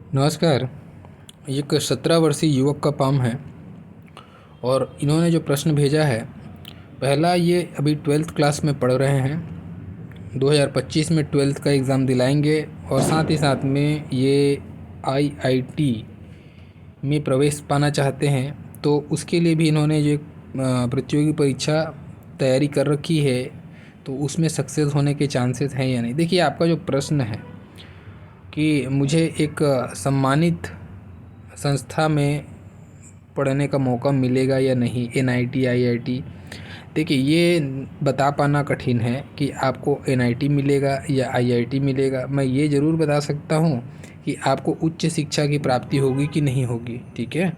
नमस्कार। एक 17 वर्षीय युवक का काम है और इन्होंने जो प्रश्न भेजा है, पहला ये अभी 12th क्लास में पढ़ रहे हैं। 2025 में 12th का एग्ज़ाम दिलाएंगे और साथ ही साथ में ये आईआईटी में प्रवेश पाना चाहते हैं। तो उसके लिए भी इन्होंने जो एक प्रतियोगी परीक्षा तैयारी कर रखी है, तो उसमें सक्सेस होने के चांसेस हैं या नहीं। देखिए, आपका जो प्रश्न है कि मुझे एक सम्मानित संस्था में पढ़ने का मौका मिलेगा या नहीं, एनआईटी आईआईटी। देखिए, ये बता पाना कठिन है कि आपको एनआईटी मिलेगा या आईआईटी मिलेगा। मैं ये ज़रूर बता सकता हूँ कि आपको उच्च शिक्षा की प्राप्ति होगी कि नहीं होगी, ठीक है।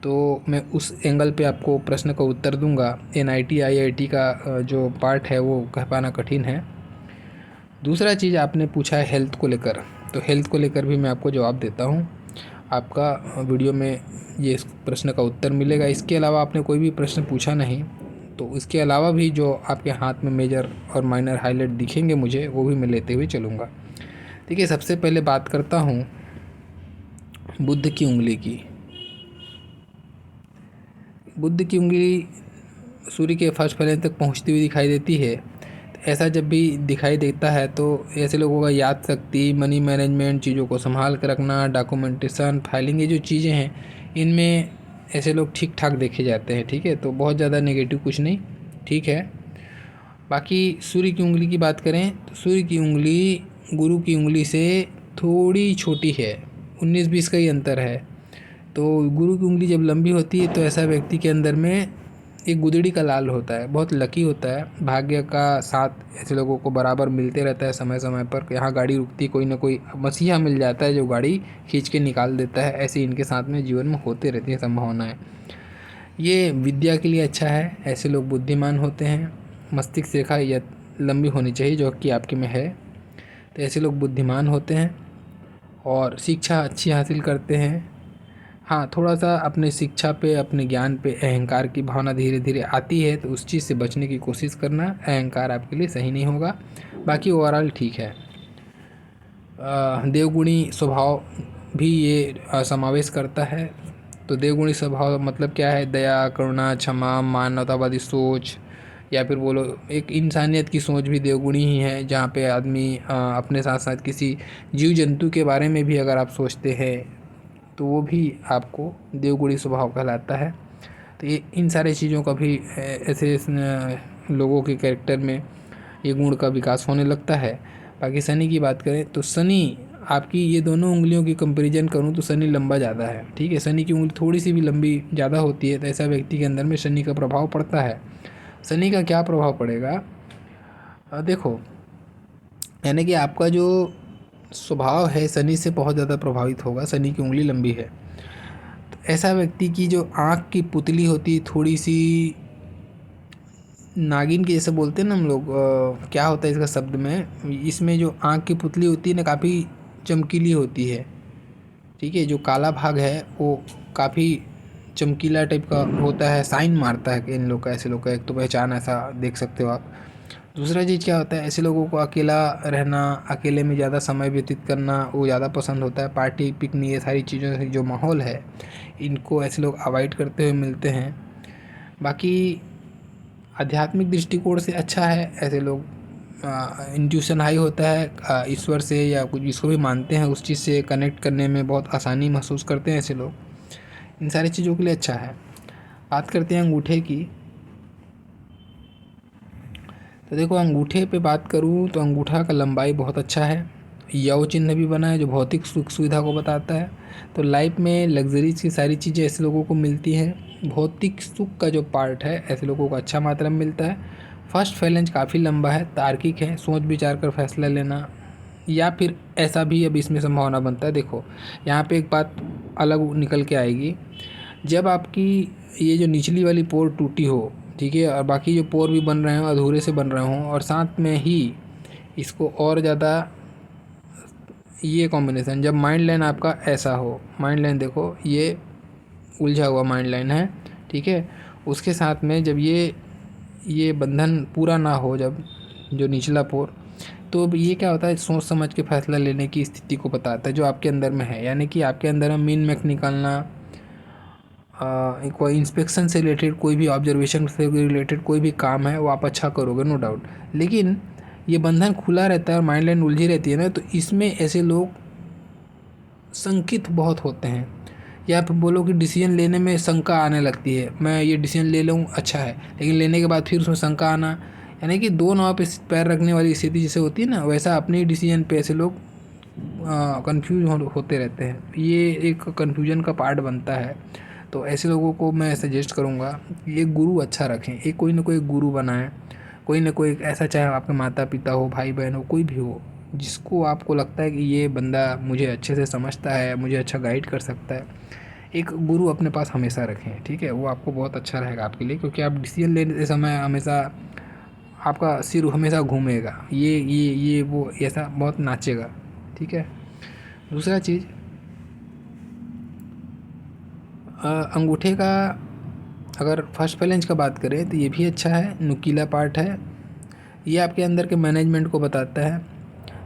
तो मैं उस एंगल पे आपको प्रश्न का उत्तर दूंगा। एनआईटी आईआईटी का जो पार्ट है वो कह पाना कठिन है। दूसरा चीज़ आपने पूछा है हेल्थ को लेकर, तो हेल्थ को लेकर भी मैं आपको जवाब देता हूँ। आपका वीडियो में ये इस प्रश्न का उत्तर मिलेगा। इसके अलावा आपने कोई भी प्रश्न पूछा नहीं, तो इसके अलावा भी जो आपके हाथ में मेजर और माइनर हाईलाइट दिखेंगे मुझे, वो भी मैं लेते हुए चलूँगा। देखिए, सबसे पहले बात करता हूँ बुद्ध की उंगली की। बुद्ध की उंगली सूर्य के फर्स्ट फ्लेम तक पहुँचती हुई दिखाई देती है। ऐसा जब भी दिखाई देता है तो ऐसे लोगों का याद शक्ति, मनी मैनेजमेंट, चीज़ों को संभाल कर रखना, डॉक्यूमेंटेशन, फाइलिंग, ये जो चीज़ें हैं, इनमें ऐसे लोग ठीक ठाक देखे जाते हैं, ठीक है। तो बहुत ज़्यादा नेगेटिव कुछ नहीं, ठीक है। बाकी सूर्य की उंगली की बात करें तो सूर्य की उंगली गुरु की उंगली से थोड़ी छोटी है, 19-20 का ही अंतर है। तो गुरु की उंगली जब लंबी होती है तो ऐसा व्यक्ति के अंदर में एक गुदड़ी का लाल होता है, बहुत लकी होता है। भाग्य का साथ ऐसे लोगों को बराबर मिलते रहता है समय समय पर। यहाँ गाड़ी रुकती, कोई ना कोई मसीहा मिल जाता है जो गाड़ी खींच के निकाल देता है। ऐसे इनके साथ में जीवन में होते रहती हैं संभावनाएं। ये विद्या के लिए अच्छा है। ऐसे लोग बुद्धिमान होते हैं। मस्तिष्क रेखा या लंबी होनी चाहिए, जो कि आपके में है। तो ऐसे लोग बुद्धिमान होते हैं और शिक्षा अच्छी हासिल करते हैं। हाँ, थोड़ा-सा अपने शिक्षा पे, अपने ज्ञान पे अहंकार की भावना धीरे-धीरे आती है, तो उस चीज़ से बचने की कोशिश करना। अहंकार आपके लिए सही नहीं होगा। बाकी ओवरऑल ठीक है। देवगुणी स्वभाव भी ये समावेश करता है। तो देवगुणी स्वभाव मतलब क्या है? दया, करुणा, क्षमा, मानवतावादी सोच, या फिर बोलो एक इंसानियत की सोच भी देवगुणी ही है। जहाँ पे आदमी अपने साथ साथ किसी जीव जंतु के बारे में भी अगर आप सोचते हैं, तो वो भी आपको देवगुणी स्वभाव कहलाता है। तो ये इन सारी चीज़ों का भी ऐसे लोगों के कैरेक्टर में ये गुण का विकास होने लगता है। बाकी शनि की बात करें तो शनि आपकी ये दोनों उंगलियों की कंपैरिजन करूँ तो शनि लंबा ज़्यादा है, ठीक है। शनि की उंगली थोड़ी सी भी लंबी ज़्यादा होती है तो ऐसा व्यक्ति के अंदर में शनि का प्रभाव पड़ता है। शनि का क्या प्रभाव पड़ेगा? देखो, यानी कि आपका जो स्वभाव है शनि से बहुत ज़्यादा प्रभावित होगा। शनि की उंगली लंबी है तो ऐसा व्यक्ति की जो आँख की पुतली होती है थोड़ी सी नागिन की जैसे बोलते हैं ना हम लोग, क्या होता है इसका शब्द में, इसमें जो आँख की पुतली होती है ना, काफ़ी चमकीली होती है, ठीक है। जो काला भाग है वो काफ़ी चमकीला टाइप का होता है, साइन मारता है कि इन लोग का, ऐसे लोग का एक तो पहचान ऐसा देख सकते हो आप। दूसरा चीज़ क्या होता है, ऐसे लोगों को अकेला रहना, अकेले में ज़्यादा समय व्यतीत करना वो ज़्यादा पसंद होता है। पार्टी पिकनिक ये सारी चीज़ों से जो माहौल है, इनको ऐसे लोग अवॉइड करते हुए मिलते हैं। बाकी आध्यात्मिक दृष्टिकोण से अच्छा है। ऐसे लोग इंट्यूशन हाई होता है, ईश्वर से या कुछ जिसको भी मानते हैं उस चीज़ से कनेक्ट करने में बहुत आसानी महसूस करते हैं ऐसे लोग। इन सारी चीज़ों के लिए अच्छा है। बात करते हैं अंगूठे की। तो देखो, अंगूठे पे बात करूँ तो अंगूठा का लंबाई बहुत अच्छा है। यव चिन्ह भी बना है जो भौतिक सुख सुविधा को बताता है। तो लाइफ में लग्जरीज की सारी चीज़ें ऐसे लोगों को मिलती हैं। भौतिक सुख का जो पार्ट है ऐसे लोगों को अच्छा मात्रा में मिलता है। फर्स्ट फैलेंज काफ़ी लंबा है, तार्किक है, सोच विचार कर फैसला लेना, या फिर ऐसा भी अब इसमें संभावना बनता है। देखो, यहाँ पे एक बात अलग निकल के आएगी। जब आपकी ये जो निचली वाली पोर टूटी हो, ठीक है, और बाकी जो पोर भी बन रहे हों अधूरे से बन रहे हों, और साथ में ही इसको और ज़्यादा ये कॉम्बिनेशन, जब माइंड लाइन आपका ऐसा हो, माइंड लाइन देखो ये उलझा हुआ माइंड लाइन है, ठीक है। उसके साथ में जब ये बंधन पूरा ना हो, जब जो निचला पोर, तो अब ये क्या होता है, सोच समझ के फैसला लेने की स्थिति को बताता है जो आपके अंदर में है, यानी कि आपके अंदर में मीन मैक निकालना, कोई इंस्पेक्शन से रिलेटेड, कोई भी ऑब्जर्वेशन से रिलेटेड कोई भी काम है वो आप अच्छा करोगे, नो डाउट। लेकिन ये बंधन खुला रहता है और माइंड लाइन उलझी रहती है ना, तो इसमें ऐसे लोग शंकित बहुत होते हैं, या फिर बोलो कि डिसीजन लेने में शंका आने लगती है, मैं ये डिसीजन ले लूँ अच्छा है, लेकिन लेने के बाद फिर उसमें शंका आना, यानी कि दो नाव पे पैर रखने वाली स्थिति जैसे होती है ना, वैसा अपने डिसीजन पे ऐसे लोग कंफ्यूज होते रहते हैं। ये एक कन्फ्यूजन का पार्ट बनता है। तो ऐसे लोगों को मैं सजेस्ट करूँगा कि एक गुरु अच्छा रखें, एक कोई ना कोई गुरु बनाएं, कोई ना कोई ऐसा, चाहे आपके माता पिता हो, भाई बहन हो, कोई भी हो, जिसको आपको लगता है कि ये बंदा मुझे अच्छे से समझता है, मुझे अच्छा गाइड कर सकता है, एक गुरु अपने पास हमेशा रखें, ठीक है। वो आपको बहुत अच्छा रहेगा आपके लिए, क्योंकि आप डिसीजन लेते समय हमेशा आपका सिर हमेशा घूमेगा, ये वो ऐसा बहुत नाचेगा, ठीक है। दूसरा चीज़, अंगूठे का अगर फर्स्ट बैलेंस का बात करें तो ये भी अच्छा है, नुकीला पार्ट है, ये आपके अंदर के मैनेजमेंट को बताता है।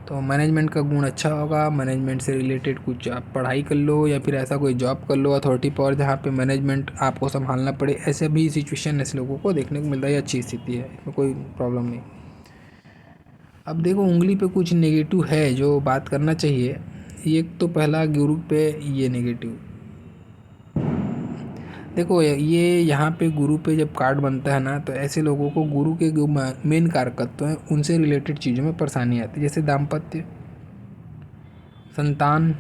तो मैनेजमेंट का गुण अच्छा होगा, मैनेजमेंट से रिलेटेड कुछ आप पढ़ाई कर लो या फिर ऐसा कोई जॉब कर लो अथॉरिटी पावर जहाँ पे मैनेजमेंट आपको संभालना पड़े, ऐसे भी सिचुएशन ऐसे लोगों को देखने को मिलता है, ये अच्छी स्थिति है, इसमें कोई प्रॉब्लम नहीं। अब देखो उंगली पे कुछ नेगेटिव है जो बात करना चाहिए। ये तो पहला गुरु पे ये नेगेटिव, देखो ये यहाँ पे गुरु पे जब कार्ड बनता है ना, तो ऐसे लोगों को गुरु के जो मेन कारकत्व हैं उनसे रिलेटेड चीज़ों में परेशानी आती है, जैसे दाम्पत्य, संतान,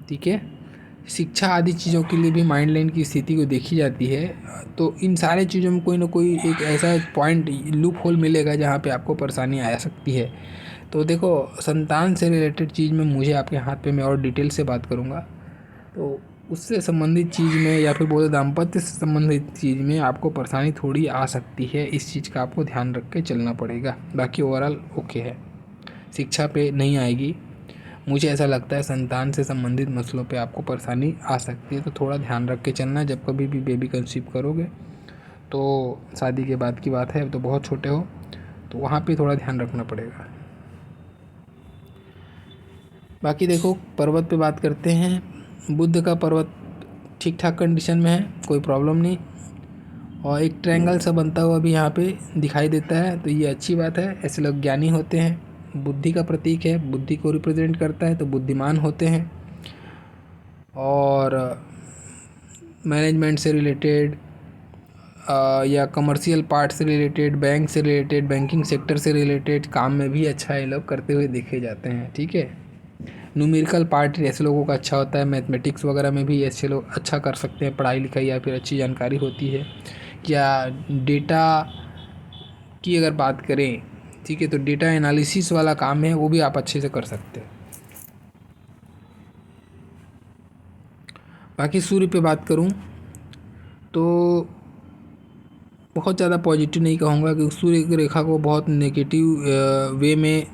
ठीक है, शिक्षा आदि चीज़ों के लिए भी माइंड लाइन की स्थिति को देखी जाती है। तो इन सारे चीज़ों में कोई ना कोई एक ऐसा पॉइंट, लूप होल मिलेगा जहाँ पे आपको परेशानी आ सकती है। तो देखो संतान से रिलेटेड चीज़ में मुझे आपके हाथ पे मैं और डिटेल से बात करूँगा, तो उससे संबंधित चीज़ में या फिर बोले दाम्पत्य से संबंधित चीज़ में आपको परेशानी थोड़ी आ सकती है, इस चीज़ का आपको ध्यान रख के चलना पड़ेगा। बाकी ओवरऑल ओके है, शिक्षा पे नहीं आएगी। मुझे ऐसा लगता है संतान से संबंधित मसलों पे आपको परेशानी आ सकती है, तो थोड़ा ध्यान रख के चलना। जब कभी भी बेबी कंसीव करोगे, तो शादी के बाद की बात है, तो बहुत छोटे हो, तो वहाँ पे थोड़ा ध्यान रखना पड़ेगा। बाकी देखो पर्वत पे बात करते हैं। बुध का पर्वत ठीक ठाक कंडीशन में है, कोई प्रॉब्लम नहीं, और एक ट्रायंगल सा बनता हुआ भी यहाँ पे दिखाई देता है, तो ये अच्छी बात है। ऐसे लोग ज्ञानी होते हैं, बुद्धि का प्रतीक है, बुद्धि को रिप्रेजेंट करता है, तो बुद्धिमान होते हैं। और मैनेजमेंट से रिलेटेड या कमर्शियल पार्ट से रिलेटेड, बैंक से रिलेटेड, बैंकिंग सेक्टर से रिलेटेड काम में भी अच्छा ये लोग करते हुए देखे जाते हैं, ठीक है। न्यूमेरिकल पार्ट ऐसे लोगों का अच्छा होता है, मैथमेटिक्स वगैरह में भी ऐसे लोग अच्छा कर सकते हैं, पढ़ाई लिखाई या फिर अच्छी जानकारी होती है, या डेटा की अगर बात करें, ठीक है, तो डेटा एनालिसिस वाला काम है वो भी आप अच्छे से कर सकते हैं। बाकी सूर्य पे बात करूं तो बहुत ज़्यादा पॉजिटिव नहीं कहूँगा, क्योंकि सूर्य की रेखा को बहुत नेगेटिव वे में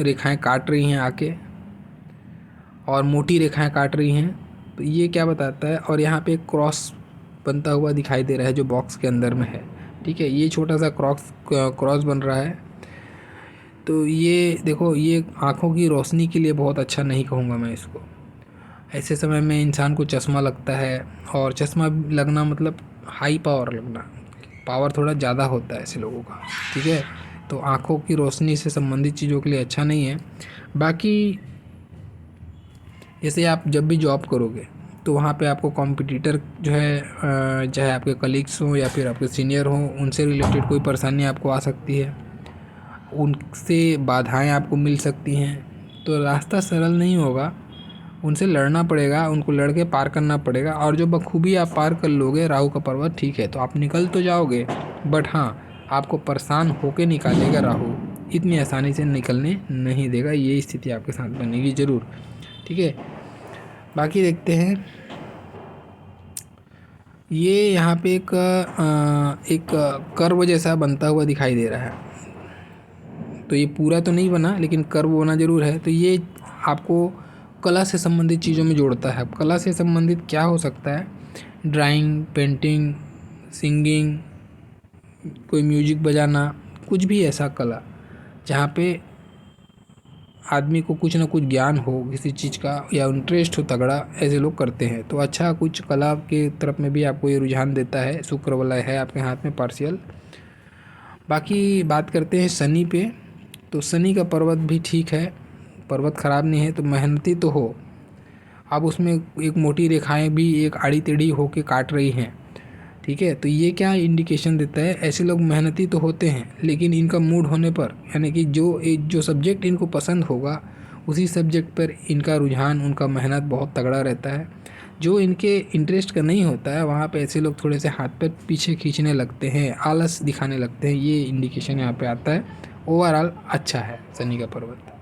रेखाएं काट रही हैं आके, और मोटी रेखाएं काट रही हैं। तो ये क्या बताता है, और यहाँ पे एक क्रॉस बनता हुआ दिखाई दे रहा है जो बॉक्स के अंदर में है, ठीक है, ये छोटा सा क्रॉस बन रहा है। तो ये देखो, ये आँखों की रोशनी के लिए बहुत अच्छा नहीं कहूँगा मैं इसको। ऐसे समय में इंसान को चश्मा लगता है, और चश्मा लगना मतलब हाई पावर लगना, पावर थोड़ा ज़्यादा होता है ऐसे लोगों का, ठीक है। तो आँखों की रोशनी से संबंधित चीज़ों के लिए अच्छा नहीं है। बाकी जैसे आप जब भी जॉब करोगे, तो वहाँ पे आपको कॉम्पिटिटर जो है, चाहे आपके कलीग्स हों या फिर आपके सीनियर हों, उनसे रिलेटेड कोई परेशानी आपको आ सकती है, उनसे बाधाएं आपको मिल सकती हैं। तो रास्ता सरल नहीं होगा, उनसे लड़ना पड़ेगा, उनको लड़ के पार करना पड़ेगा, और जो बखूबी आप पार कर लोगे राहु का पर्वत, ठीक है, तो आप निकल तो जाओगे, बट हाँ आपको परेशान होके निकालेगा राहु, इतनी आसानी से निकलने नहीं देगा, ये स्थिति आपके साथ बनेगी ज़रूर, ठीक है। बाकी देखते हैं, ये यहाँ पे एक कर्व जैसा बनता हुआ दिखाई दे रहा है, तो ये पूरा तो नहीं बना लेकिन कर्व बना ज़रूर है। तो ये आपको कला से संबंधित चीज़ों में जोड़ता है। कला से संबंधित क्या हो सकता है, ड्राइंग, पेंटिंग, सिंगिंग, कोई म्यूजिक बजाना, कुछ भी ऐसा कला जहाँ पे आदमी को कुछ ना कुछ ज्ञान हो किसी चीज़ का या इंटरेस्ट हो तगड़ा, ऐसे लोग करते हैं। तो अच्छा कुछ कला के तरफ में भी आपको ये रुझान देता है, शुक्र वाला है आपके हाथ में पार्शियल। बाकी बात करते हैं शनि पे। तो शनि का पर्वत भी ठीक है, पर्वत ख़राब नहीं है। तो मेहनती तो हो, अब उसमें एक मोटी रेखाएं भी एक आड़ी टेढ़ी होके काट रही हैं, ठीक है। तो ये क्या इंडिकेशन देता है, ऐसे लोग मेहनती तो होते हैं लेकिन इनका मूड होने पर, यानी कि जो सब्जेक्ट इनको पसंद होगा उसी सब्जेक्ट पर इनका रुझान, उनका मेहनत बहुत तगड़ा रहता है। जो इनके इंटरेस्ट का नहीं होता है वहाँ पे ऐसे लोग थोड़े से हाथ पैर पीछे खींचने लगते हैं, आलस दिखाने लगते हैं। ये इंडिकेशन यहाँ पे आता है। ओवरऑल अच्छा है शनि का पर्वत।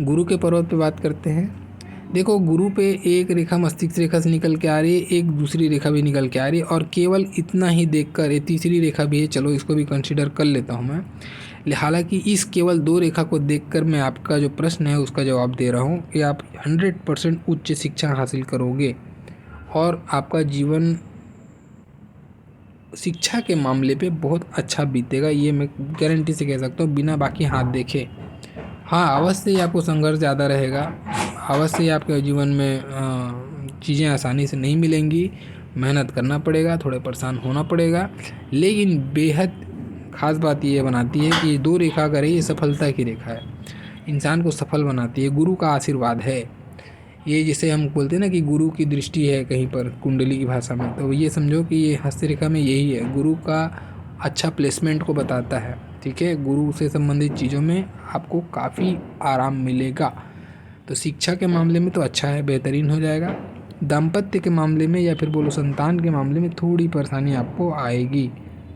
गुरु के पर्वत पे बात करते हैं। देखो गुरु पे एक रेखा मस्तिष्क रेखा से निकल के आ रही है, एक दूसरी रेखा भी निकल के आ रही है, और केवल इतना ही देखकर ये तीसरी रेखा भी है, चलो इसको भी कंसीडर कर लेता हूँ मैं। हालांकि इस केवल 2 रेखा को देखकर मैं आपका जो प्रश्न है उसका जवाब दे रहा हूँ कि आप 100% उच्च शिक्षा हासिल करोगे और आपका जीवन शिक्षा के मामले पे बहुत अच्छा बीतेगा, ये मैं गारंटी से कह सकता हूँ बिना बाकी हाथ देखे। हाँ, अवश्य ही आपको संघर्ष ज़्यादा रहेगा, अवश्य ही आपके जीवन में चीज़ें आसानी से नहीं मिलेंगी, मेहनत करना पड़ेगा, थोड़े परेशान होना पड़ेगा। लेकिन बेहद ख़ास बात ये बनाती है कि ये 2 रेखा अगर है ये सफलता की रेखा है, इंसान को सफल बनाती है, गुरु का आशीर्वाद है ये। जिसे हम बोलते हैं ना कि गुरु की दृष्टि है कहीं पर कुंडली की भाषा में, तो ये समझो कि ये हस्त रेखा में यही है, गुरु का अच्छा प्लेसमेंट को बताता है, ठीक है। गुरु से संबंधित चीज़ों में आपको काफ़ी आराम मिलेगा। तो शिक्षा के मामले में तो अच्छा है, बेहतरीन हो जाएगा। दाम्पत्य के मामले में या फिर बोलो संतान के मामले में थोड़ी परेशानी आपको आएगी,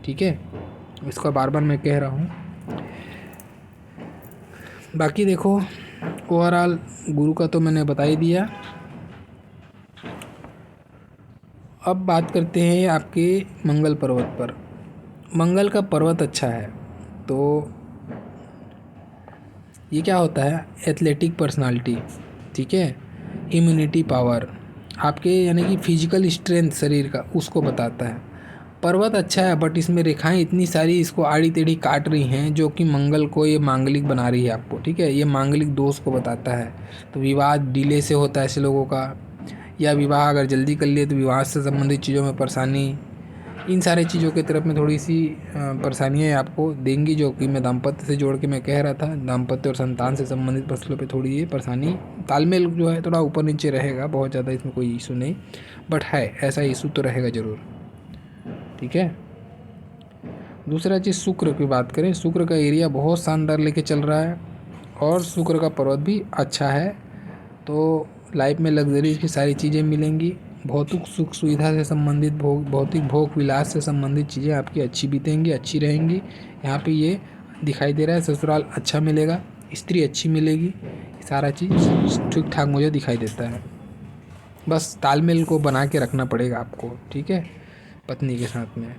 ठीक है, इसका बार बार मैं कह रहा हूँ। बाकी देखो ओवरऑल गुरु का तो मैंने बता ही दिया। अब बात करते हैं आपके मंगल पर्वत पर। मंगल का पर्वत अच्छा है, तो ये क्या होता है, एथलेटिक पर्सनालिटी, ठीक है, इम्यूनिटी पावर, आपके यानी कि फिजिकल स्ट्रेंथ शरीर का, उसको बताता है। पर्वत अच्छा है बट इसमें रेखाएं इतनी सारी इसको आड़ी टेढ़ी काट रही हैं जो कि मंगल को ये मांगलिक बना रही है आपको, ठीक है। ये मांगलिक दोष को बताता है। तो विवाह डिले से होता है ऐसे लोगों का, या विवाह अगर जल्दी कर लिए तो विवाह से संबंधित चीज़ों में परेशानी, इन सारी चीज़ों की तरफ में थोड़ी सी परेशानियाँ आपको देंगी, जो कि मैं दाम्पत्य से जोड़ के मैं कह रहा था। दाम्पत्य और संतान से संबंधित मसलों पे थोड़ी ये परेशानी, तालमेल जो है थोड़ा ऊपर नीचे रहेगा, बहुत ज़्यादा इसमें कोई इशू नहीं, बट है ऐसा इशू तो रहेगा ज़रूर, ठीक है। दूसरा चीज़ शुक्र की बात करें, शुक्र का एरिया बहुत शानदार लेके चल रहा है और शुक्र का पर्वत भी अच्छा है। तो लाइफ में लग्जरीज की सारी चीज़ें मिलेंगी, भौतिक सुख सुविधा से संबंधित भौतिक भोग विलास से संबंधित चीज़ें आपकी अच्छी बीतेंगी, अच्छी रहेंगी। यहाँ पे ये दिखाई दे रहा है ससुराल अच्छा मिलेगा, स्त्री अच्छी मिलेगी, सारा चीज़ ठीक ठाक मुझे दिखाई देता है। बस तालमेल को बना के रखना पड़ेगा आपको, ठीक है, पत्नी के साथ में।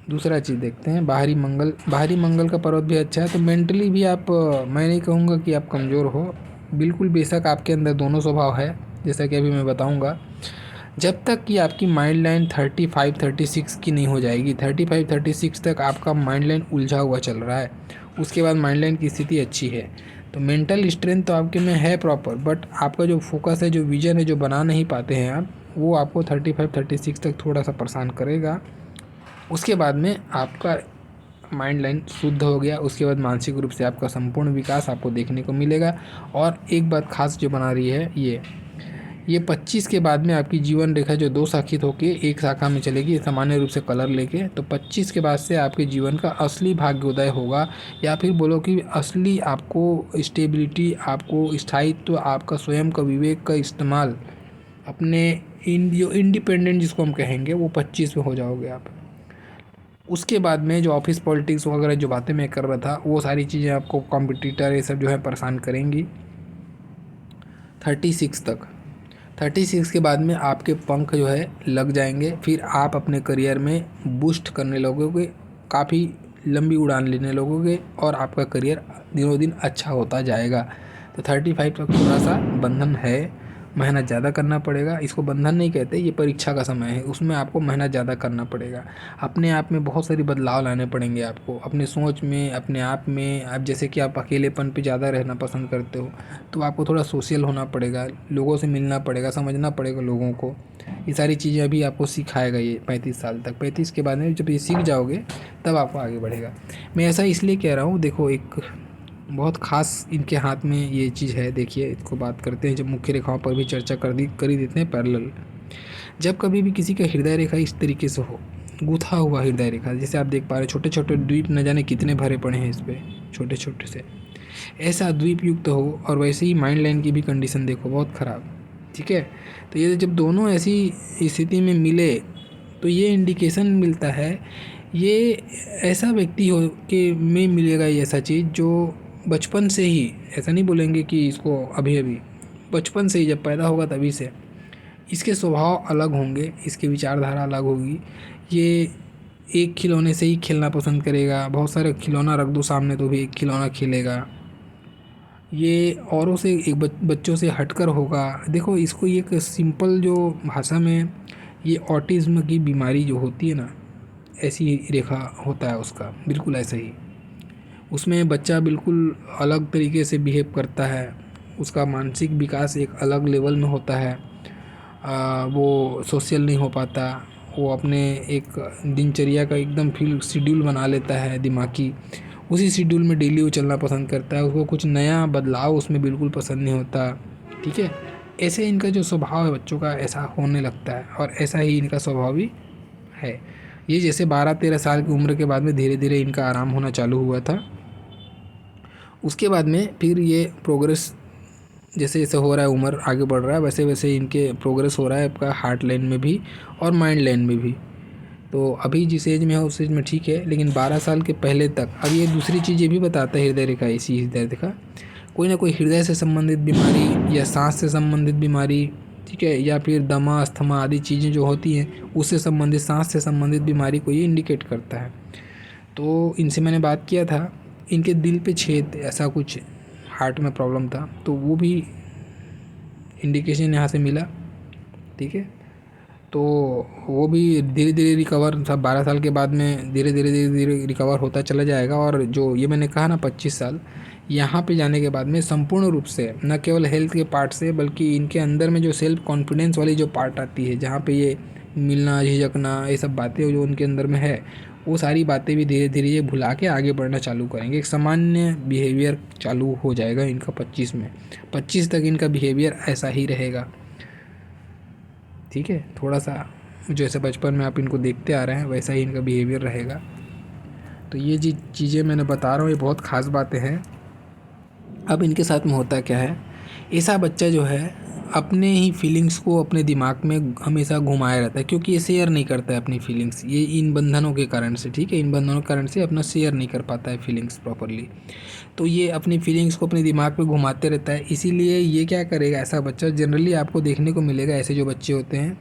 दूसरा चीज़ देखते हैं बाहरी मंगल। बाहरी मंगल का पर्वत भी अच्छा है। तो मेंटली भी आप, मैं नहीं कहूँगा कि आप कमज़ोर हो, बिल्कुल, बेशक आपके अंदर दोनों स्वभाव है, जैसा कि अभी मैं बताऊँगा। जब तक कि आपकी माइंड लाइन 35-36 की नहीं हो जाएगी, 35-36 तक आपका माइंड लाइन उलझा हुआ चल रहा है, उसके बाद माइंड लाइन की स्थिति अच्छी है। तो मेंटल स्ट्रेंथ तो आपके में है प्रॉपर, बट आपका जो फोकस है, जो विजन है, जो बना नहीं पाते हैं आप, वो आपको 35-36 तक थोड़ा सा परेशान करेगा। उसके बाद में आपका माइंड लाइन शुद्ध हो गया, उसके बाद मानसिक रूप से आपका संपूर्ण विकास आपको देखने को मिलेगा। और एक बात खास जो बना रही है, ये 25 के बाद में आपकी जीवन रेखा जो 2 शाखित होके एक शाखा में चलेगी सामान्य रूप से कलर लेके। तो 25 के बाद से आपके जीवन का असली भाग्योदय होगा, या फिर बोलो कि असली आपको स्टेबिलिटी, आपको स्थायित्व, आपका स्वयं का विवेक का इस्तेमाल, अपने इंडिपेंडेंट जिसको हम कहेंगे, वो 25 में हो जाओगे आप। उसके बाद में जो ऑफिस पॉलिटिक्स वगैरह जो बातें मैं कर रहा था, वो सारी चीज़ें आपको कॉम्पिटिटर ये सब जो है परेशान करेंगी 36 तक। 36 के बाद में आपके पंख जो है लग जाएंगे, फिर आप अपने करियर में बूस्ट करने लगोगे, काफ़ी लंबी उड़ान लेने लगोगे और आपका करियर दिनों दिन अच्छा होता जाएगा। तो 35 तक थोड़ा सा बंधन है, मेहनत ज़्यादा करना पड़ेगा। इसको बंधन नहीं कहते, ये परीक्षा का समय है, उसमें आपको मेहनत ज़्यादा करना पड़ेगा। अपने आप में बहुत सारी बदलाव लाने पड़ेंगे आपको, अपने सोच में, अपने आप में। आप जैसे कि आप अकेलेपन पे ज़्यादा रहना पसंद करते हो, तो आपको थोड़ा सोशल होना पड़ेगा, लोगों से मिलना पड़ेगा, समझना पड़ेगा लोगों को। ये सारी चीज़ें अभी आपको सिखाएगा ये 35 साल तक। 35 के बाद में जब ये सीख जाओगे तब आपको आगे बढ़ेगा। मैं ऐसा इसलिए कह रहा हूँ, देखो एक बहुत ख़ास इनके हाथ में ये चीज़ है। देखिए, इसको बात करते हैं, जब मुख्य रेखाओं पर भी चर्चा कर ही देते हैं पैरेलल। जब कभी भी किसी का हृदय रेखा इस तरीके से हो, गूथा हुआ हृदय रेखा, जैसे आप देख पा रहे हैं छोटे छोटे द्वीप न जाने कितने भरे पड़े हैं इस पर, छोटे छोटे से, ऐसा द्वीप युक्त हो, और वैसे ही माइंड लाइन की भी कंडीशन देखो बहुत ख़राब, ठीक है। तो ये जब दोनों ऐसी स्थिति में मिले तो ये इंडिकेशन मिलता है, ये ऐसा व्यक्ति हो के में मिलेगा ये ऐसा चीज़ जो बचपन से ही, ऐसा नहीं बोलेंगे कि इसको अभी अभी, बचपन से ही जब पैदा होगा तभी से इसके स्वभाव अलग होंगे, इसकी विचारधारा अलग होगी। ये एक खिलौने से ही खेलना पसंद करेगा, बहुत सारे खिलौना रख दो सामने तो भी एक खिलौना खेलेगा। ये औरों से एक बच्चों से हटकर होगा। देखो, इसको एक सिंपल जो भाषा में, ये ऑटिज़्म की बीमारी जो होती है ना, ऐसी रेखा होता है उसका, बिल्कुल ऐसा ही। उसमें बच्चा बिल्कुल अलग तरीके से बिहेव करता है, उसका मानसिक विकास एक अलग लेवल में होता है। वो सोशल नहीं हो पाता, वो अपने एक दिनचर्या का एकदम फिर शेड्यूल बना लेता है दिमागी, उसी शेड्यूल में डेली वो चलना पसंद करता है, उसको कुछ नया बदलाव उसमें बिल्कुल पसंद नहीं होता, ठीक है। ऐसे इनका जो स्वभाव है बच्चों का ऐसा होने लगता है, और ऐसा ही इनका स्वभाव भी है। ये जैसे 12-13 साल की उम्र के बाद में धीरे धीरे इनका आराम होना चालू हुआ था, उसके बाद में फिर ये प्रोग्रेस जैसे जैसे हो रहा है, उम्र आगे बढ़ रहा है, वैसे वैसे इनके प्रोग्रेस हो रहा है आपका हार्ट लाइन में भी और माइंड लाइन में भी। तो अभी जिस एज में है उस एज में ठीक है, लेकिन 12 साल के पहले तक। अब ये दूसरी चीज़ ये भी बताता है हृदय रेखा, इसी हृदय रेखा कोई ना कोई हृदय से संबंधित बीमारी या सांस से संबंधित बीमारी, ठीक है, या फिर दमा, अस्थमा आदि चीज़ें जो होती हैं उससे संबंधित, सांस से संबंधित बीमारी को ये इंडिकेट करता है। तो इनसे मैंने बात किया था, इनके दिल पे छेद, ऐसा कुछ हार्ट में प्रॉब्लम था, तो वो भी इंडिकेशन यहाँ से मिला, ठीक है। तो वो भी धीरे धीरे रिकवर, सब 12 साल के बाद में धीरे धीरे रिकवर होता चला जाएगा। और जो ये मैंने कहा ना 25 साल, यहाँ पे जाने के बाद में संपूर्ण रूप से न केवल हेल्थ के पार्ट से, बल्कि इनके अंदर में जो सेल्फ कॉन्फिडेंस वाली जो पार्ट आती है, जहाँ पे ये मिलना, झिझकना, ये सब बातें जो उनके अंदर में है, वो सारी बातें भी धीरे धीरे ये भुला के आगे बढ़ना चालू करेंगे। एक सामान्य बिहेवियर चालू हो जाएगा इनका 25 में। 25 तक इनका बिहेवियर ऐसा ही रहेगा, ठीक है। थोड़ा सा जैसे बचपन में आप इनको देखते आ रहे हैं वैसा ही इनका बिहेवियर रहेगा। तो ये जी चीज़ें मैंने बता रहा हूँ, ये बहुत ख़ास बातें हैं। अब इनके साथ में होता क्या है, ऐसा बच्चा जो है अपने ही फीलिंग्स को अपने दिमाग में हमेशा घुमाया रहता है, क्योंकि ये शेयर नहीं करता है अपनी फीलिंग्स, ये इन बंधनों के कारण से, ठीक है, इन बंधनों के कारण से अपना शेयर नहीं कर पाता है फीलिंग्स प्रॉपरली। तो ये अपनी फीलिंग्स को अपने दिमाग में घुमाते रहता है। इसीलिए ये क्या करेगा, ऐसा बच्चा जनरली आपको देखने को मिलेगा, ऐसे जो बच्चे होते हैं,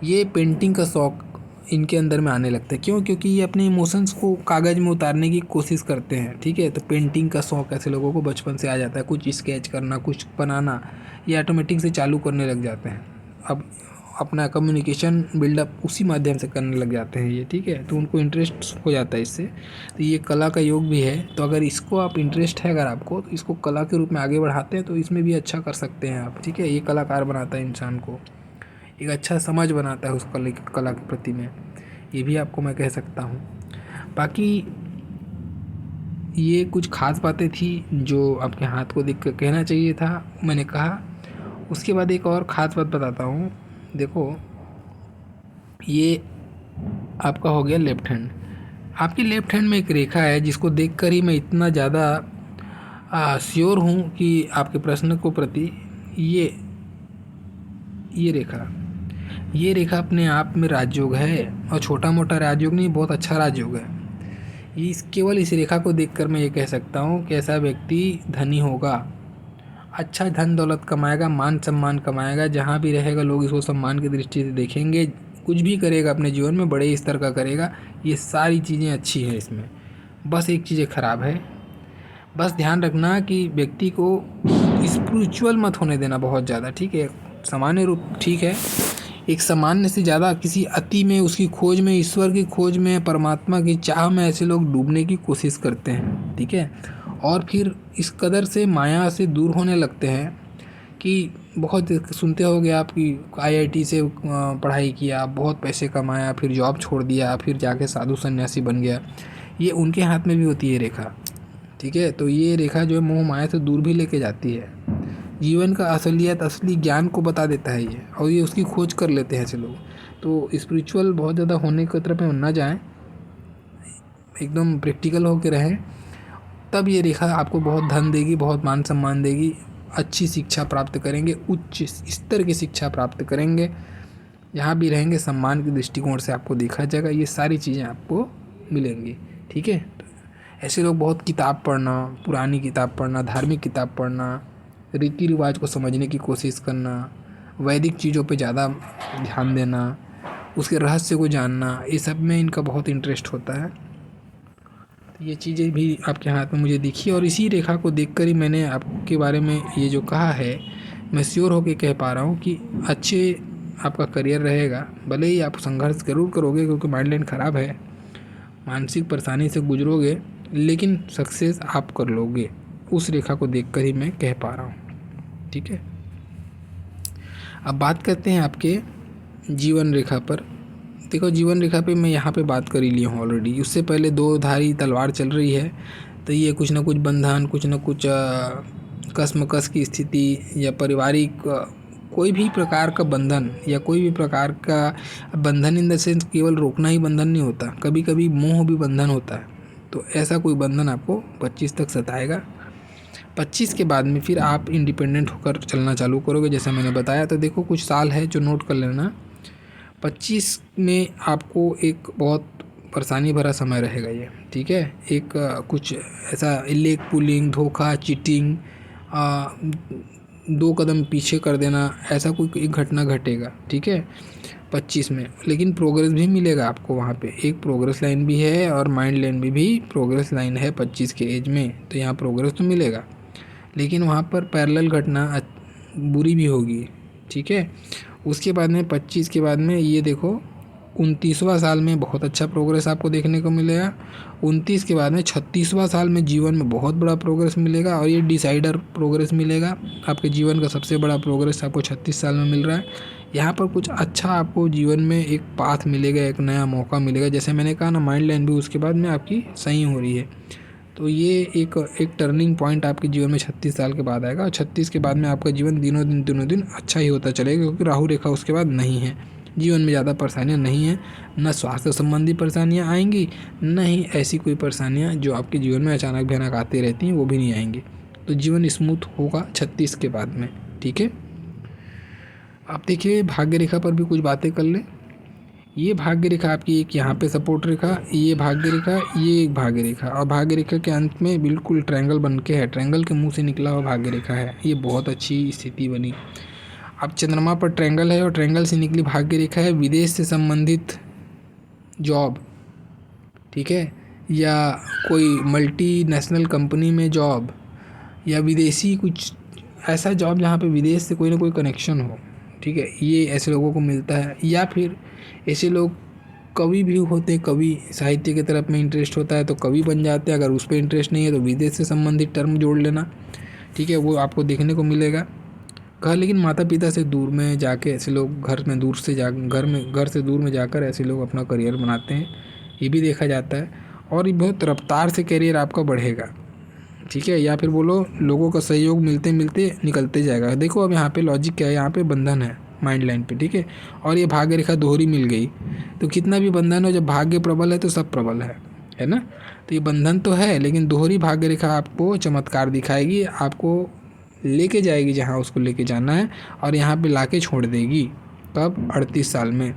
ये पेंटिंग का शौक़ इनके अंदर में आने लगता है। क्यों? क्योंकि ये अपने इमोशंस को कागज़ में उतारने की कोशिश करते हैं, ठीक है। तो पेंटिंग का शौक़ ऐसे लोगों को बचपन से आ जाता है, कुछ स्केच करना, कुछ बनाना, ये ऑटोमेटिक से चालू करने लग जाते हैं। अब अपना कम्युनिकेशन बिल्डअप उसी माध्यम से करने लग जाते हैं ये, ठीक है। तो उनको इंटरेस्ट हो जाता है इससे। तो ये कला का योग भी है, तो अगर इसको आप इंटरेस्ट है अगर आपको, तो इसको कला के रूप में आगे बढ़ाते हैं तो इसमें भी अच्छा कर सकते हैं आप, ठीक है। ये कलाकार बनाता है इंसान को, एक अच्छा समझ बनाता है उस कला के प्रति में, ये भी आपको मैं कह सकता हूँ। बाकी ये कुछ ख़ास बातें थी जो आपके हाथ को देख कर कहना चाहिए था, मैंने कहा। उसके बाद एक और ख़ास बात बताता हूँ। देखो, ये आपका हो गया लेफ्ट हैंड। आपकी लेफ्ट हैंड में एक रेखा है जिसको देखकर ही मैं इतना ज़्यादा श्योर हूँ कि आपके प्रश्न को प्रति ये रेखा अपने आप में राजयोग है, और छोटा मोटा राजयोग नहीं, बहुत अच्छा राजयोग है। केवल इस रेखा को देखकर मैं ये कह सकता हूँ कि ऐसा व्यक्ति धनी होगा, अच्छा धन दौलत कमाएगा, मान सम्मान कमाएगा, जहाँ भी रहेगा लोग इसको सम्मान की दृष्टि से देखेंगे, कुछ भी करेगा अपने जीवन में बड़े स्तर का करेगा। ये सारी चीज़ें अच्छी हैं इसमें, बस एक चीज़ें ख़राब है। बस ध्यान रखना कि व्यक्ति को स्पिरिचुअल मत होने देना बहुत ज़्यादा, ठीक है। सामान्य रूप ठीक है, एक सामान्य से ज़्यादा किसी अति में, उसकी खोज में, ईश्वर की खोज में, परमात्मा की चाह में ऐसे लोग डूबने की कोशिश करते हैं, ठीक है। और फिर इस कदर से माया से दूर होने लगते हैं कि बहुत सुनते होंगे आप कि IIT से पढ़ाई किया, बहुत पैसे कमाया, फिर जॉब छोड़ दिया, फिर जाके साधु सन्यासी बन गया। ये उनके हाथ में भी होती है रेखा, ठीक है। तो ये रेखा जो है मोह माया से दूर भी लेके जाती है, जीवन का असलियत, असली ज्ञान को बता देता है ये, और ये उसकी खोज कर लेते हैं ऐसे लोग। तो स्पिरिचुअल बहुत ज़्यादा होने की तरफ ना जाएं, एकदम प्रैक्टिकल होकर रहें, तब ये रेखा आपको बहुत धन देगी, बहुत मान सम्मान देगी, अच्छी शिक्षा प्राप्त करेंगे, उच्च स्तर की शिक्षा प्राप्त करेंगे, जहाँ भी रहेंगे सम्मान के दृष्टिकोण से आपको देखा जाएगा, ये सारी चीज़ें आपको मिलेंगी, ठीक है। ऐसे लोग बहुत किताब पढ़ना, पुरानी किताब पढ़ना, धार्मिक किताब पढ़ना, रीति रिवाज को समझने की कोशिश करना, वैदिक चीज़ों पे ज़्यादा ध्यान देना, उसके रहस्य को जानना, ये सब में इनका बहुत इंटरेस्ट होता है। तो ये चीज़ें भी आपके हाथ में मुझे दिखी, और इसी रेखा को देखकर ही मैंने आपके बारे में ये जो कहा है, मैं श्योर होकर कह पा रहा हूँ कि अच्छे आपका करियर रहेगा। भले ही आप संघर्ष जरूर करोगे क्योंकि माइंड लाइन ख़राब है, मानसिक परेशानी से गुजरोगे, लेकिन सक्सेस आप कर लोगे। उस रेखा को देखकर ही मैं कह पा रहा हूँ, ठीक है। अब बात करते हैं आपके जीवन रेखा पर। देखो, जीवन रेखा पे मैं यहाँ पे बात कर ही लिया हूँ ऑलरेडी। उससे पहले दो धारी तलवार चल रही है, तो ये कुछ ना कुछ बंधन, कुछ ना कुछ कसमकस की स्थिति, या पारिवारिक कोई भी प्रकार का बंधन, या कोई भी प्रकार का बंधन इन द सेंस केवल रोकना ही बंधन नहीं होता, कभी कभी मोह भी बंधन होता है। तो ऐसा कोई बंधन आपको 25 तक सताएगा। 25 के बाद में फिर आप इंडिपेंडेंट होकर चलना चालू करोगे, जैसा मैंने बताया। तो देखो, कुछ साल है जो नोट कर लेना। 25 में आपको एक बहुत परेशानी भरा समय रहेगा ये, ठीक है। एक कुछ ऐसा लेग पुलिंग, धोखा, चीटिंग, 2 कदम पीछे कर देना, ऐसा कोई एक घटना घटेगा, ठीक है 25 में। लेकिन प्रोग्रेस भी मिलेगा आपको वहाँ पे, एक प्रोग्रेस लाइन भी है, और माइंड लाइन भी प्रोग्रेस लाइन है 25 के एज में, तो यहाँ प्रोग्रेस तो मिलेगा। लेकिन वहाँ पर पैरेलल घटना बुरी भी होगी, ठीक है। उसके बाद में 25 के बाद में ये देखो 29वां साल में बहुत अच्छा प्रोग्रेस आपको देखने को मिलेगा। 29 के बाद में 36वां साल में जीवन में बहुत बड़ा प्रोग्रेस मिलेगा, और ये डिसाइडर प्रोग्रेस मिलेगा। आपके जीवन का सबसे बड़ा प्रोग्रेस आपको 36 साल में मिल रहा है। यहाँ पर कुछ अच्छा आपको जीवन में एक पाथ मिलेगा, एक नया मौका मिलेगा। जैसे मैंने कहा ना, माइंड लाइन भी उसके बाद में आपकी सही हो रही है। तो ये एक टर्निंग पॉइंट आपके जीवन में 36 साल के बाद आएगा, और 36 के बाद में आपका जीवन दिनों दिन अच्छा ही होता चलेगा, क्योंकि राहु रेखा उसके बाद नहीं है। जीवन में ज़्यादा परेशानियां नहीं हैं, न स्वास्थ्य संबंधी परेशानियां आएंगी, न ही ऐसी कोई परेशानियां जो आपके जीवन में अचानक भयानक आती रहती हैं, वो भी नहीं आएंगी। तो जीवन स्मूथ होगा 36 के बाद में, ठीक है। आप देखिए, भाग्य रेखा पर भी कुछ बातें कर लें। ये भाग्य रेखा आपकी एक यहाँ पे सपोर्ट रेखा, ये भाग्य रेखा, ये एक भाग्य रेखा, और भाग्य रेखा के अंत में बिल्कुल ट्रायंगल बन के है, ट्रायंगल के मुंह से निकला हुआ भाग्य रेखा है। ये बहुत अच्छी स्थिति बनी। अब चंद्रमा पर ट्रायंगल है, और ट्रायंगल से निकली भाग्य रेखा है विदेश से संबंधित जॉब, ठीक है, या कोई मल्टीनेशनल कंपनी में जॉब, या विदेशी कुछ ऐसा जॉब जहाँ पे विदेश से कोई ना कोई कनेक्शन हो, ठीक है। ये ऐसे लोगों को मिलता है। या फिर ऐसे लोग कवि भी होते, कवि साहित्य की तरफ में इंटरेस्ट होता है तो कवि बन जाते हैं। अगर उस पर इंटरेस्ट नहीं है तो विदेश से संबंधित टर्म जोड़ लेना, ठीक है, वो आपको देखने को मिलेगा। लेकिन माता पिता से दूर में जाके ऐसे लोग घर से दूर में जाकर ऐसे लोग अपना करियर बनाते हैं, ये भी देखा जाता है। और ये बहुत रफ्तार से करियर आपका बढ़ेगा, ठीक है। या फिर बोलो, लोगों का सहयोग मिलते मिलते निकलते जाएगा। देखो, अब यहाँ पे लॉजिक क्या है, यहाँ पे बंधन है माइंड लाइन पे, ठीक है। और ये भाग्य रेखा दोहरी मिल गई, तो कितना भी बंधन हो, जब भाग्य प्रबल है तो सब प्रबल है ना। तो ये बंधन तो है, लेकिन दोहरी भाग्य रेखा आपको चमत्कार दिखाएगी, आपको लेके जाएगी जहाँ उसको लेके जाना है, और यहाँ पे लाके छोड़ देगी। कब? 38 साल में,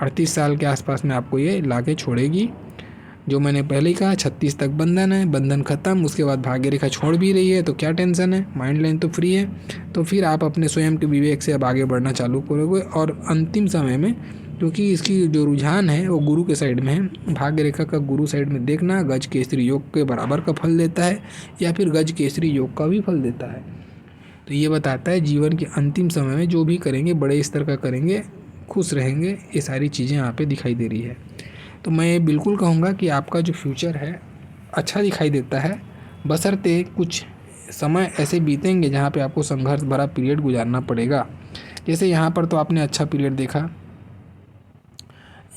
38 साल के आसपास में आपको ये लाके छोड़ेगी। जो मैंने पहले ही कहा, 36 तक बंधन है, बंधन खत्म, उसके बाद भाग्य रेखा छोड़ भी रही है, तो क्या टेंशन है, माइंड लाइन तो फ्री है। तो फिर आप अपने स्वयं के विवेक से अब आगे बढ़ना चालू करोगे। और अंतिम समय में, क्योंकि इसकी जो रुझान है वो गुरु के साइड में है, भाग्य रेखा का गुरु साइड में देखना गज केसरी योग के बराबर का फल देता है, या फिर गज केसरी योग का भी फल देता है। तो ये बताता है जीवन के अंतिम समय में जो भी करेंगे बड़े स्तर का करेंगे, खुश रहेंगे, ये सारी चीज़ें यहाँ पे दिखाई दे रही है। तो मैं बिल्कुल कहूँगा कि आपका जो फ्यूचर है अच्छा दिखाई देता है, बशर्ते कुछ समय ऐसे बीतेंगे जहाँ पे आपको संघर्ष भरा पीरियड गुजारना पड़ेगा। जैसे यहाँ पर तो आपने अच्छा पीरियड देखा,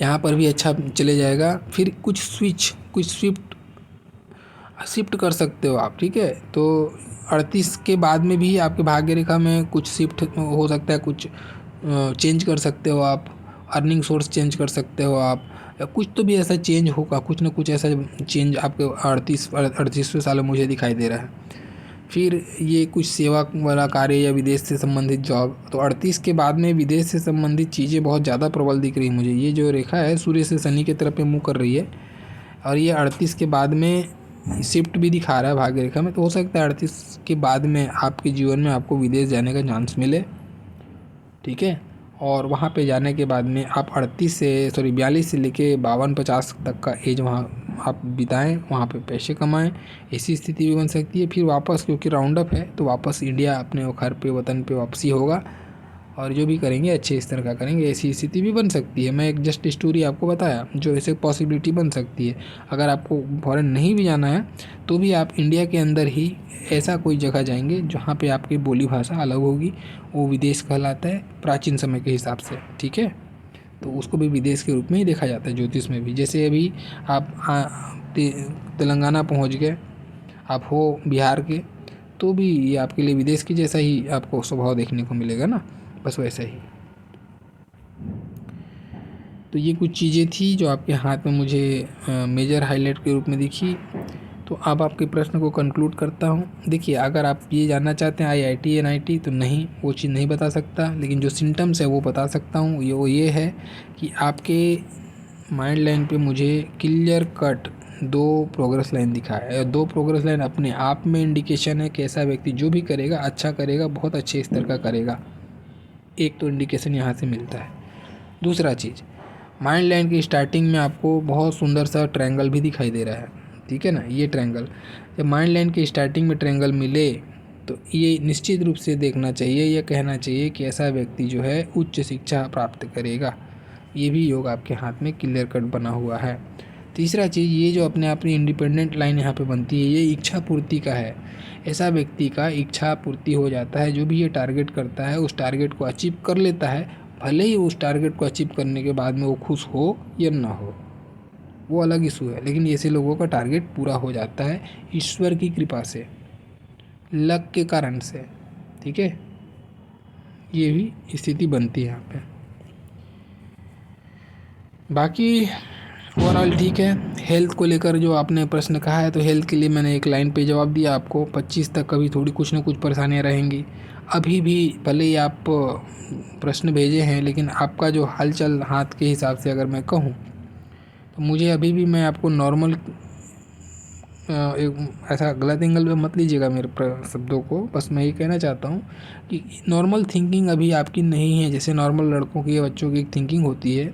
यहाँ पर भी अच्छा चले जाएगा, फिर कुछ शिफ्ट कर सकते हो आप, ठीक है। तो 38 के बाद में भी आपके भाग्य रेखा में कुछ शिफ्ट हो सकता है, कुछ चेंज कर सकते हो आप, अर्निंग सोर्स चेंज कर सकते हो आप, या कुछ तो भी ऐसा चेंज होगा, कुछ ना कुछ ऐसा चेंज आपके 38वें साल में मुझे दिखाई दे रहा है। फिर ये कुछ सेवा वाला कार्य या विदेश से संबंधित जॉब, तो 38 के बाद में विदेश से संबंधित चीज़ें बहुत ज़्यादा प्रबल दिख रही है मुझे। ये जो रेखा है सूर्य से शनि की तरफ मुँह कर रही है, और ये 38 के बाद में शिफ्ट भी दिखा रहा है भाग्य रेखा में। तो हो सकता है 38 के बाद में आपके जीवन में आपको विदेश जाने का चांस मिले, ठीक है। और वहाँ पे जाने के बाद में आप 42 से लेके 52-50 तक का एज वहाँ आप बिताएं, वहाँ पे पैसे कमाएं, ऐसी स्थिति भी बन सकती है। फिर वापस, क्योंकि राउंड अप है, तो वापस इंडिया अपने घर पे, वतन पे वापसी होगा, और जो भी करेंगे अच्छे स्तर का करेंगे, ऐसी स्थिति भी बन सकती है। मैं एक जस्ट स्टोरी आपको बताया जो ऐसे पॉसिबिलिटी बन सकती है। अगर आपको फॉरेन नहीं भी जाना है तो भी आप इंडिया के अंदर ही ऐसा कोई जगह जाएंगे जहाँ पे आपकी बोली भाषा अलग होगी, वो विदेश कहलाता है प्राचीन समय के हिसाब से, ठीक है। तो उसको भी विदेश के रूप में ही देखा जाता है ज्योतिष में भी। जैसे अभी आप तेलंगाना पहुँच गए, आप हो बिहार के, तो भी ये आपके लिए विदेश की जैसा ही आपको स्वभाव देखने को मिलेगा ना, बस वैसा ही। तो ये कुछ चीज़ें थी जो आपके हाथ में मुझे मेजर हाईलाइट के रूप में दिखी। तो अब आपके प्रश्न को कंक्लूड करता हूँ। देखिए, अगर आप ये जानना चाहते हैं IIT NIT, तो नहीं, वो चीज़ नहीं बता सकता, लेकिन जो सिम्टम्स है वो बता सकता हूँ। ये है कि आपके माइंड लाइन पे मुझे क्लियर कट 2 प्रोग्रेस लाइन दिखा है, और 2 प्रोग्रेस लाइन अपने आप में इंडिकेशन है कि ऐसा व्यक्ति जो भी करेगा अच्छा करेगा, बहुत अच्छे स्तर का करेगा। एक तो इंडिकेशन यहाँ से मिलता है। दूसरा चीज़, माइंड लाइन की स्टार्टिंग में आपको बहुत सुंदर सा ट्रायंगल भी दिखाई दे रहा है, ठीक है ना। ये ट्रायंगल, जब माइंड लाइन की स्टार्टिंग में ट्रायंगल मिले तो ये निश्चित रूप से देखना चाहिए या कहना चाहिए कि ऐसा व्यक्ति जो है उच्च शिक्षा प्राप्त करेगा। ये भी योग आपके हाथ में क्लियर कट बना हुआ है। तीसरा चीज़, ये जो अपने अपनी इंडिपेंडेंट लाइन यहाँ पे बनती है, ये इच्छा पूर्ति का है। ऐसा व्यक्ति का इच्छा पूर्ति हो जाता है, जो भी ये टारगेट करता है उस टारगेट को अचीव कर लेता है, भले ही उस टारगेट को अचीव करने के बाद में वो खुश हो या ना हो, वो अलग इशू है, लेकिन ऐसे लोगों का टारगेट पूरा हो जाता है ईश्वर की कृपा से, लक के कारण से, ठीक है। ये भी स्थिति बनती है यहाँ पे। बाकी ओवरऑल ठीक है। हेल्थ को लेकर जो आपने प्रश्न कहा है, तो हेल्थ के लिए मैंने एक लाइन पे जवाब दिया आपको। 25 तक कभी थोड़ी कुछ ना कुछ परेशानियाँ रहेंगी। अभी भी भले ही आप प्रश्न भेजे हैं, लेकिन आपका जो हालचाल हाथ के हिसाब से अगर मैं कहूँ, तो मुझे अभी भी, मैं आपको नॉर्मल, एक ऐसा गलत एंगल पे मत लीजिएगा मेरे शब्दों को, बस मैं ये कहना चाहता हूँ कि नॉर्मल थिंकिंग अभी आपकी नहीं है। जैसे नॉर्मल लड़कों की या बच्चों की एक थिंकिंग होती है,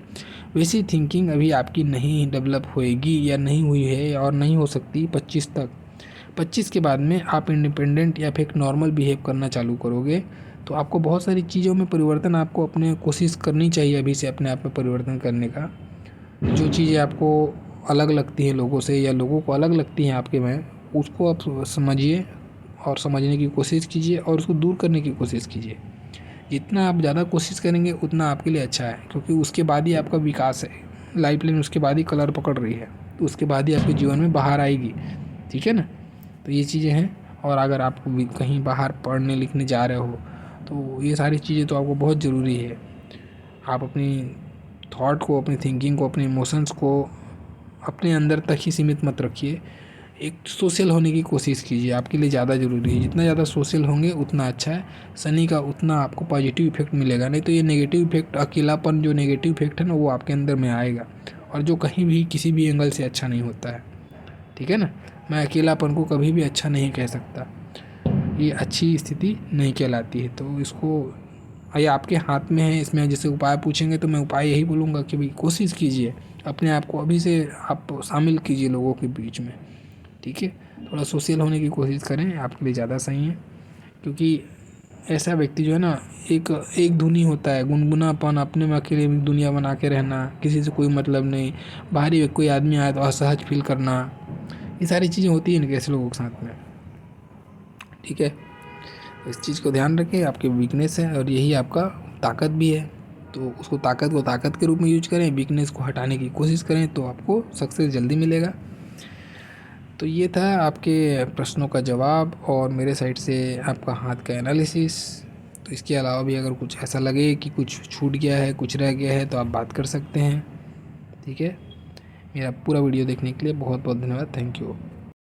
वैसी थिंकिंग अभी आपकी नहीं डेवलप होएगी, या नहीं हुई है और नहीं हो सकती 25 तक। 25 के बाद में आप इंडिपेंडेंट या फिर नॉर्मल बिहेव करना चालू करोगे, तो आपको बहुत सारी चीज़ों में परिवर्तन, आपको अपने कोशिश करनी चाहिए अभी से अपने आप में परिवर्तन करने का। जो चीज़ें आपको अलग लगती हैं लोगों से, या लोगों को अलग लगती हैं आपके में, उसको आप समझिए और समझने की कोशिश कीजिए और उसको दूर करने की कोशिश कीजिए। जितना आप ज़्यादा कोशिश करेंगे उतना आपके लिए अच्छा है, क्योंकि उसके बाद ही आपका विकास है। लाइफ लाइन उसके बाद ही कलर पकड़ रही है, तो उसके बाद ही आपके जीवन में बाहर आएगी, ठीक है ना। तो ये चीज़ें हैं। और अगर आप कहीं बाहर पढ़ने लिखने जा रहे हो, तो ये सारी चीज़ें तो आपको बहुत ज़रूरी है। आप अपनी थॉट को, अपनी थिंकिंग को, अपने इमोशंस को अपने अंदर तक ही सीमित मत रखिए। एक सोशल होने की कोशिश कीजिए, आपके लिए ज़्यादा ज़रूरी है। जितना ज़्यादा सोशल होंगे उतना अच्छा है। शनि का उतना आपको पॉजिटिव इफेक्ट मिलेगा, नहीं तो ये नेगेटिव इफेक्ट, अकेलापन, जो नेगेटिव इफेक्ट है ना, वो आपके अंदर में आएगा, और जो कहीं भी किसी भी एंगल से अच्छा नहीं होता है, ठीक है ना। मैं अकेलापन को कभी भी अच्छा नहीं कह सकता, ये अच्छी स्थिति नहीं कहलाती है। तो इसको, ये आपके हाथ में है। इसमें जैसे उपाय पूछेंगे तो मैं उपाय यही बोलूँगा कि भाई कोशिश कीजिए, अपने आप को अभी से आप शामिल कीजिए लोगों के बीच में, ठीक है। थोड़ा सोशल होने की कोशिश करें, आपके लिए ज़्यादा सही है, क्योंकि ऐसा व्यक्ति जो है ना एक एक धुनी होता है, गुनगुनापन, अपने में अकेले में दुनिया बना के रहना, किसी से कोई मतलब नहीं, बाहरी कोई आदमी आए तो असहज फील करना, ये सारी चीज़ें होती हैं इनके ऐसे लोगों के साथ में। ठीक है, इस चीज़ को ध्यान रखें, आपकी वीकनेस है और यही आपका ताकत भी है। तो उसको ताकत को ताकत के रूप में यूज करें, वीकनेस को हटाने की कोशिश करें, तो आपको सक्सेस जल्दी मिलेगा। तो ये था आपके प्रश्नों का जवाब और मेरे साइड से आपका हाथ का एनालिसिस। तो इसके अलावा भी अगर कुछ ऐसा लगे कि कुछ छूट गया है, कुछ रह गया है, तो आप बात कर सकते हैं। ठीक है, मेरा पूरा वीडियो देखने के लिए बहुत बहुत धन्यवाद। Thank you.